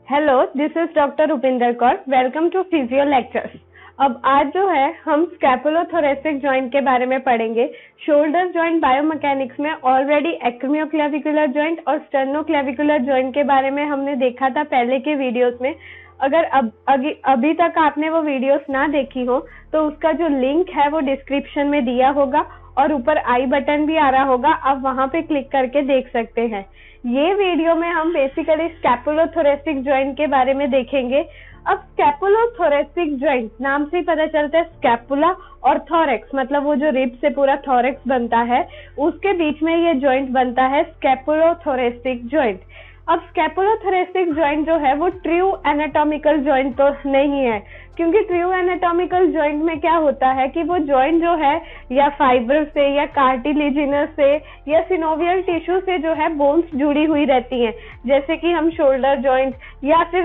Hello, this is doctor Rupinder Kaur. Welcome to physio lectures. अब आज जो है हम स्कैपुलोथोरेसिक जॉइंट के बारे में पढ़ेंगे। शोल्डर जॉइंट बायोमैकेनिक्स में ऑलरेडी एक्रोमियोक्लेविकुलर जॉइंट और स्टर्नोक्लेविकुलर जॉइंट के बारे में हमने देखा था पहले के वीडियोस में। अगर अभी तक आपने वो वीडियोस ना देखी हो तो उसका जो लिंक है वो डिस्क्रिप्शन में दिया होगा और ऊपर आई बटन भी आ रहा होगा, आप वहां पे क्लिक करके देख सकते हैं। ये वीडियो में हम बेसिकली स्कैपुलोथोरेसिक जॉइंट के बारे में देखेंगे। अब स्कैपुलोथोरेसिक जॉइंट नाम से ही पता चलता है, स्कैपुला और थोरेक्स मतलब वो जो रिब से पूरा थोरेक्स बनता है उसके बीच में ये जॉइंट बनता है स्कैपुलोथोरेसिक जॉइंट। अब स्कैपुलोथोरेसिक जॉइंट जो है वो ट्रू एनाटॉमिकल जॉइंट तो नहीं है, क्योंकि ट्रू एनाटॉमिकल जॉइंट में क्या होता है कि वो जॉइंट जो है या फाइबर से या कार्टिलेजिनस से या सिनोवियल टिश्यू से जो है बोन्स जुड़ी हुई रहती हैं, जैसे कि हम शोल्डर जॉइंट या फिर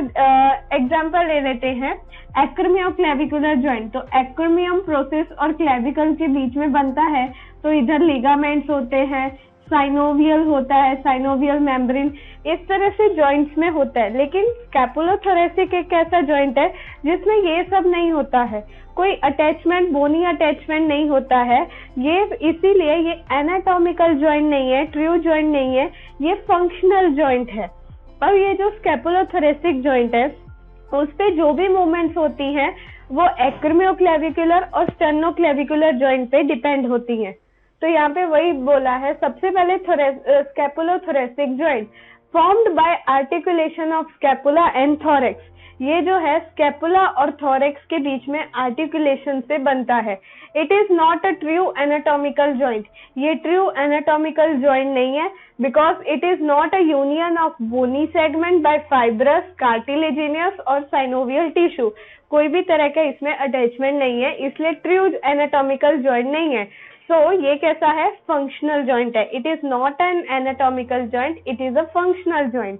एग्जांपल ले लेते हैं एक्रोमियोक्लेविकुलर जॉइंट। तो एक्रोमियम प्रोसेस और क्लेविकल के बीच में बनता है, तो इधर लिगामेंट्स होते हैं, साइनोवियल होता है, साइनोवियल मेम्ब्रेन, इस तरह से जॉइंट्स में होता है। लेकिन स्कैपुलोथोरेसिक एक ऐसा जॉइंट है जिसमें ये सब नहीं होता है, कोई अटैचमेंट, बोनी अटैचमेंट नहीं होता है। ये इसीलिए ये एनाटॉमिकल जॉइंट नहीं है, ट्रू जॉइंट नहीं है, ये फंक्शनल जॉइंट है। और ये जो स्कैपुलोथोरेसिक जॉइंट है उस पे जो भी मूवमेंट्स होती हैं वो एक्रोमियोक्लेविकुलर और स्टर्नोक्लेविकुलर जॉइंट पे डिपेंड होती हैं। तो यहाँ पे वही बोला है, सबसे पहले scapulothoracic joint formed by articulation of scapula and thorax. ये जो है स्कैपुला और थोरेक्स के बीच में आर्टिकुलेशन से बनता है। It is not a true anatomical joint. ये ट्रू एनाटॉमिकल जॉइंट नहीं है because it is not a union of bony segment by fibrous, cartilaginous और साइनोवियल टिश्यू। कोई भी तरह का इसमें अटैचमेंट नहीं है, इसलिए ट्रू एनाटॉमिकल जॉइंट नहीं है। So, ये कैसा है? फंक्शनल जॉइंट है। It is not an anatomical joint, it is a functional joint.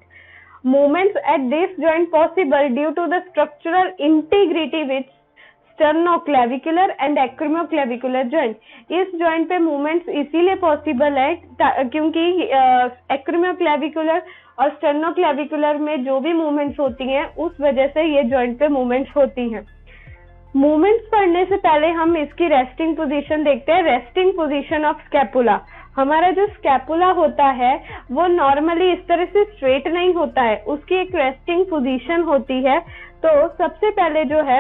Movements at this joint possible due to the structural integrity with sternoclavicular and acromioclavicular joint. इस joint पे movements इसीलिए possible है क्योंकि acromioclavicular और sternoclavicular में जो भी movements होती हैं उस वजह से ये जॉइंट पे मूवमेंट्स होती हैं। मूवमेंट्स पढ़ने से पहले हम इसकी रेस्टिंग पोजीशन देखते हैं। Resting position of scapula. हमारा जो स्कैपुला होता है वो नॉर्मली इस तरह से स्ट्रेट नहीं होता है, उसकी एक रेस्टिंग पोजीशन होती है। तो सबसे पहले जो है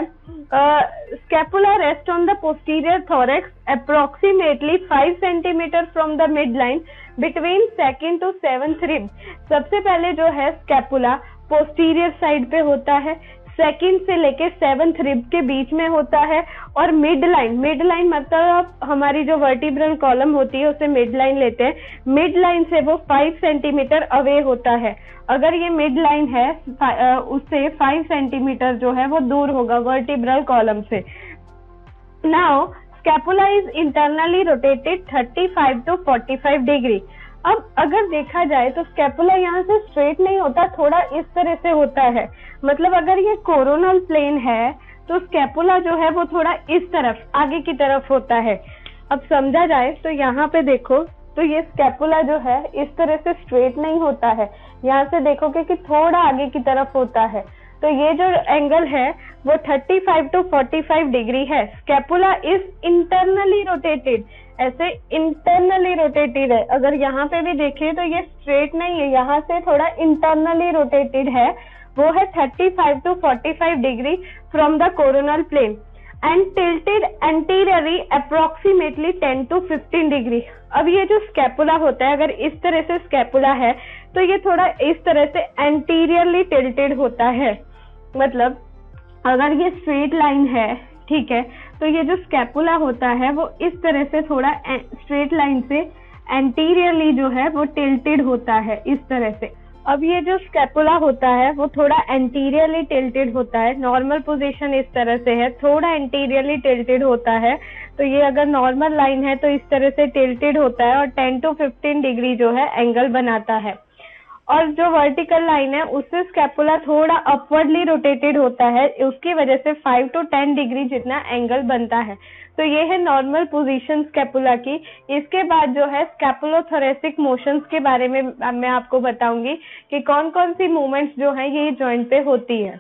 scapula rest on the posterior thorax approximately 5 centimetre from the mid line between 2nd to 7th rib. सबसे पहले जो है स्कैपुला पोस्टीरियर साइड पे होता है, 2nd से लेके 7th रिब के बीच में होता है, और मिड लाइन मतलब हमारी जो वर्टिब्रल कॉलम होती है उसे मिड लाइन लेते हैं। मिड लाइन से वो 5 सेंटीमीटर अवे होता है। अगर ये मिड लाइन है उससे 5 सेंटीमीटर जो है वो दूर होगा वर्टिब्रल कॉलम से। Now scapula is internally rotated 35 to 45 degree. अब अगर देखा जाए तो स्कैपुला यहाँ से स्ट्रेट नहीं होता, थोड़ा इस तरह से होता है। मतलब अगर ये कोरोनल प्लेन है तो स्कैपुला जो है वो थोड़ा इस तरफ आगे की तरफ होता है। अब समझा जाए तो यहाँ पे देखो तो ये स्कैपुला जो है इस तरह से स्ट्रेट नहीं होता है, यहाँ से देखोगे कि थोड़ा आगे की तरफ होता है। तो ये जो एंगल है वो 35 to 45 डिग्री है। स्कैपुला इज इंटरनली रोटेटेड, ऐसे इंटरनली रोटेटेड है। अगर यहाँ पे भी देखें तो ये स्ट्रेट नहीं है, यहाँ से थोड़ा इंटरनली रोटेटेड है। वो है 35 to 45 degree from the coronal plane and tilted anteriorly approximately 10 to 15 degree. अब ये जो स्कैपुला होता है, अगर इस तरह से स्कैपुला है तो ये थोड़ा इस तरह से एंटीरियरली टिल्टेड होता है। मतलब अगर ये स्ट्रेट लाइन है, ठीक है, तो ये जो स्कैपुला होता है वो इस तरह से थोड़ा स्ट्रेट लाइन से एंटीरियरली जो है वो टिल्टेड होता है इस तरह से। अब ये जो स्कैपुला होता है वो थोड़ा एंटीरियरली टिल्टेड होता है। नॉर्मल पोजीशन इस तरह से है, थोड़ा एंटीरियरली टिल्टेड होता है। तो ये अगर नॉर्मल लाइन है तो इस तरह से टिल्टेड होता है और 10 to 15 डिग्री जो है एंगल बनाता है। और जो वर्टिकल लाइन है उससे स्कैपुला थोड़ा अपवर्डली रोटेटेड होता है, उसकी वजह से 5 to 10 डिग्री जितना एंगल बनता है। तो ये है नॉर्मल पोजीशन स्कैपुला की। इसके बाद जो है स्कैपुलोथोरेसिक मोशंस के बारे में मैं आपको बताऊंगी कि कौन कौन सी मूवमेंट्स जो है ये जॉइंट पे होती है।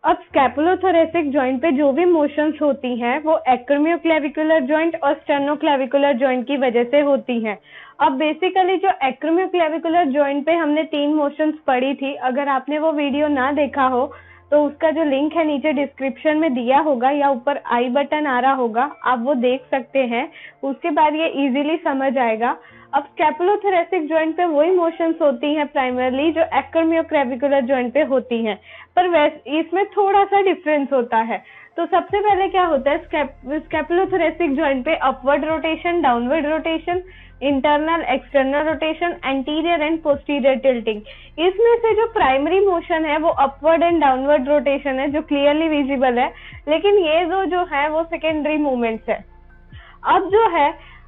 अब स्कैपुलोथोरेसिक जॉइंट पे जो भी मोशंस होती हैं वो एक्रोमियोक्लेविकुलर जॉइंट और स्टेर्नोक्लेविकुलर जॉइंट की वजह से होती हैं। अब बेसिकली जो एक्रोमियोक्लेविकुलर जॉइंट पे हमने 3 मोशंस पढ़ी थी, अगर आपने वो वीडियो ना देखा हो तो उसका जो लिंक है नीचे डिस्क्रिप्शन में दिया होगा या ऊपर आई बटन आ रहा होगा, आप वो देख सकते हैं। उसके बाद ये इजीली समझ आएगा। अब स्कैपुलोथोरेसिक जॉइंट पे वही मोशंस होती हैं प्राइमरली जो एक्रोमियोक्लेविकुलर जॉइंट पे होती हैं, पर वैसे इसमें थोड़ा सा डिफरेंस होता है। तो सबसे पहले क्या होता है स्कैपुलोथोरेसिक जॉइंट पे upward rotation, downward rotation, internal external rotation, anterior and posterior tilting. इसमें से जो प्राइमरी मोशन है वो अपवर्ड एंड डाउनवर्ड रोटेशन है जो क्लियरली विजिबल है, लेकिन ये जो है वो सेकेंडरी मूवमेंट्स है।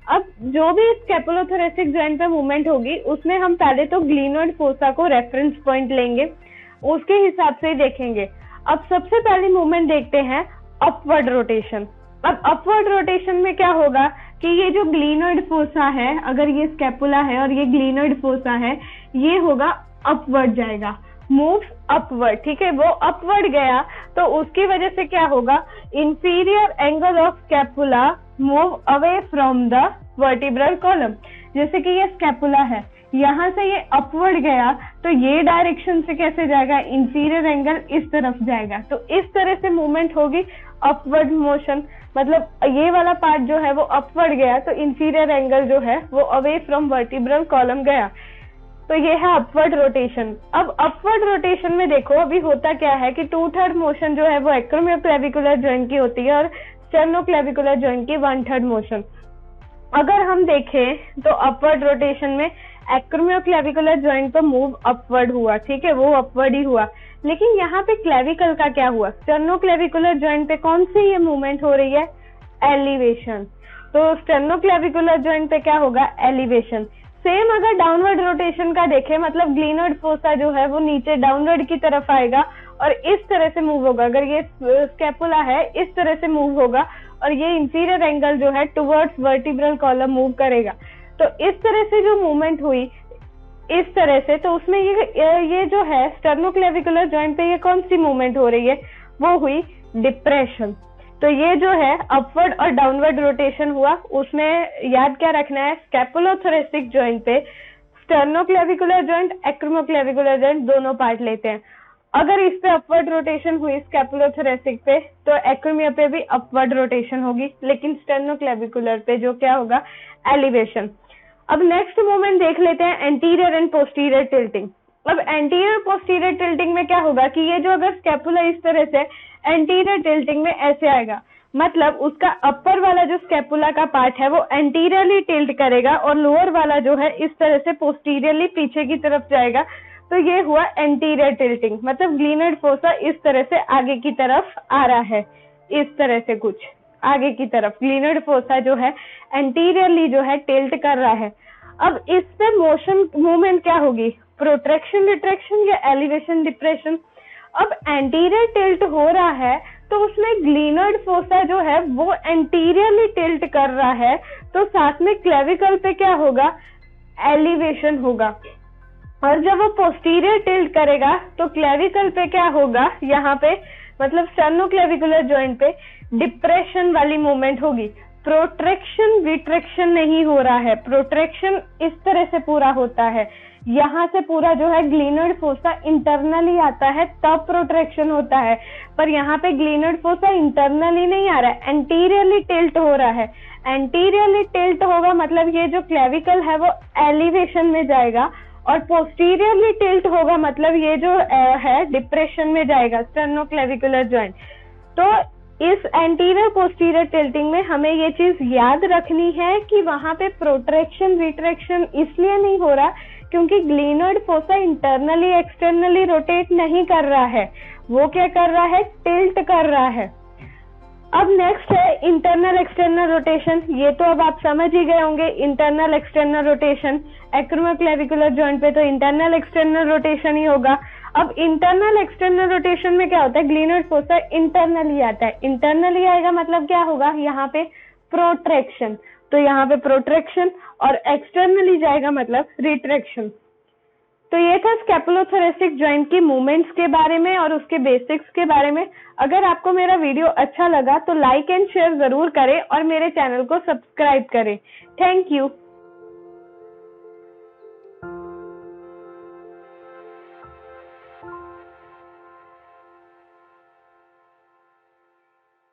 अब जो भी स्कैपुलोथोरेसिक जॉइंट पे मूवमेंट होगी उसमें हम पहले तो ग्लीनोइड फोसा को रेफरेंस पॉइंट लेंगे, उसके हिसाब से ही देखेंगे। अब सबसे पहली मूवमेंट देखते हैं अपवर्ड रोटेशन। अब अपवर्ड रोटेशन में क्या होगा कि ये जो ग्लीनोइड फोसा है, अगर ये स्कैपुला है और ये ग्लीनोइड फोसा है, ये होगा अपवर्ड जाएगा, मूव अपवर्ड। ठीक है, वो अपवर्ड गया तो उसकी वजह से क्या होगा, inferior angle of scapula move away from the vertebral column. जैसे कि ये स्कैपुला है, यहाँ से ये अपवर्ड गया तो ये डायरेक्शन से कैसे जाएगा, इंफीरियर एंगल इस तरफ जाएगा। तो इस तरह से मूवमेंट होगी अपवर्ड मोशन, मतलब ये वाला पार्ट जो है वो अपवर्ड गया तो इंफीरियर एंगल जो है वो अवे फ्रॉम वर्टिब्रल कॉलम गया। तो ये है अपवर्ड रोटेशन। अब अपवर्ड रोटेशन में देखो अभी होता क्या है कि 2/3 मोशन जो है वो एक्रोमियोक्लेविकुलर जॉइंट की होती है और स्टेर्नोक्लेविकुलर जॉइंट की 1/3 मोशन। अगर हम देखें तो अपवर्ड रोटेशन में एक्रोमियोक्लेविकुलर जॉइंट पर मूव अपवर्ड हुआ, ठीक है, वो अपवर्ड ही हुआ। लेकिन यहाँ पे क्लेविकल का क्या हुआ, स्टेर्नोक्लेविकुलर जॉइंट पे कौन सी ये मूवमेंट हो रही है, एलिवेशन। तो स्टेर्नोक्लेविकुलर जॉइंट पे क्या होगा, एलिवेशन। सेम अगर डाउनवर्ड रोटेशन का देखें, मतलब ग्लीनोइड फोसा जो है वो नीचे डाउनवर्ड की तरफ आएगा और इस तरह से मूव होगा। अगर ये स्कैपुला है इस तरह से मूव होगा और ये इंफीरियर एंगल जो है टुवर्ड्स वर्टिब्रल कॉलम मूव करेगा। तो इस तरह से जो मूवमेंट हुई इस तरह से, तो उसमें ये जो है स्टेर्नोक्लेविकुलर जॉइंट पे ये कौन सी मूवमेंट हो रही है, वो हुई डिप्रेशन। तो ये जो है अपवर्ड और डाउनवर्ड रोटेशन हुआ। उसमें याद क्या रखना है, स्कैपुलोथोरेसिक जॉइंट पे स्टेर्नोक्लेविकुलर जॉइंट, एक्रोमियोक्लेविकुलर जॉइंट दोनों पार्ट लेते हैं। अगर इस पे अपवर्ड रोटेशन हुई स्कैपुलोथोरेसिक पे तो एक्रोमियो पे भी अपवर्ड रोटेशन होगी, लेकिन स्टेर्नोक्लेविकुलर पे जो क्या होगा, एलिवेशन। अब नेक्स्ट मूवमेंट देख लेते हैं एंटीरियर एंड पोस्टीरियर टिल्टिंग। अब एंटीरियर पोस्टीरियर टिल्टिंग में क्या होगा कि ये जो अगर स्कैपुला इस तरह से, एंटीरियर टिल्टिंग में ऐसे आएगा, मतलब उसका अपर वाला जो स्कैपुला का पार्ट है वो एंटीरियरली टिल्ट करेगा और लोअर वाला जो है इस तरह से पोस्टीरियरली पीछे की तरफ जाएगा। तो ये हुआ एंटीरियर टिल्टिंग, मतलब ग्लीनोइड फोसा इस तरह से आगे की तरफ आ रहा है, इस तरह से कुछ आगे की तरफ ग्लीनोइड फोसा जो है एंटीरियरली जो है टिल्ट कर रहा है। अब इस पे मोशन मूवमेंट क्या होगी, प्रोट्रैक्शन रिट्रैक्शन या एलिवेशन डिप्रेशन। अब एंटीरियर टिल्ट हो रहा है तो उसमें ग्लीनोइड फोसा जो है वो एंटीरियरली टिल्ट कर रहा है, तो साथ में क्लेविकल पे क्या होगा, एलिवेशन होगा। और जब वो पोस्टीरियर टिल्ट करेगा तो क्लेविकल पे क्या होगा, यहाँ पे मतलब स्टेर्नोक्लेविकुलर जॉइंट पे डिप्रेशन वाली मूवमेंट होगी। प्रोट्रैक्शन विट्रैक्शन नहीं हो रहा है, प्रोट्रैक्शन इस तरह से पूरा होता है, यहाँ से पूरा जो है ग्लीनोइड फोसा इंटरनली आता है तब प्रोट्रैक्शन होता है, पर यहाँ पे ग्लीनोइड फोसा इंटरनली नहीं आ रहा है, एंटीरियरली टिल्ट हो रहा है। एंटीरियरली टिल्ट होगा मतलब ये जो क्लेविकल है वो एलिवेशन में जाएगा, और पोस्टीरियरली टिल्ट होगा मतलब ये जो है डिप्रेशन में जाएगा, स्टेर्नोक्लेविकुलर जॉइंट। तो इस एंटीरियर पोस्टीरियर टिल्टिंग में हमें ये चीज याद रखनी है कि वहां पे प्रोट्रैक्शन रिट्रैक्शन इसलिए नहीं हो रहा क्योंकि ग्लीनोइड फोसा इंटरनली एक्सटर्नली रोटेट नहीं कर रहा है, वो क्या कर रहा है, टिल्ट कर रहा है। अब नेक्स्ट है इंटरनल एक्सटर्नल रोटेशन। ये तो अब आप समझ ही गए होंगे, internal external rotation. Acromioclavicular joint पे तो इंटरनल एक्सटर्नल रोटेशन ही होगा। अब इंटरनल एक्सटर्नल रोटेशन में क्या होता है, ग्लिनोइड फोसा इंटरनली आता है। इंटरनली आएगा मतलब क्या होगा, यहाँ पे प्रोट्रैक्शन, तो यहाँ पे प्रोट्रैक्शन, और एक्सटर्नली जाएगा मतलब रिट्रैक्शन। तो ये था स्कैपुलोथोरेसिक जॉइंट की मूवमेंट्स के बारे में और उसके बेसिक्स के बारे में। अगर आपको मेरा वीडियो अच्छा लगा तो लाइक एंड शेयर जरूर करें और मेरे चैनल को सब्सक्राइब करें। Thank you.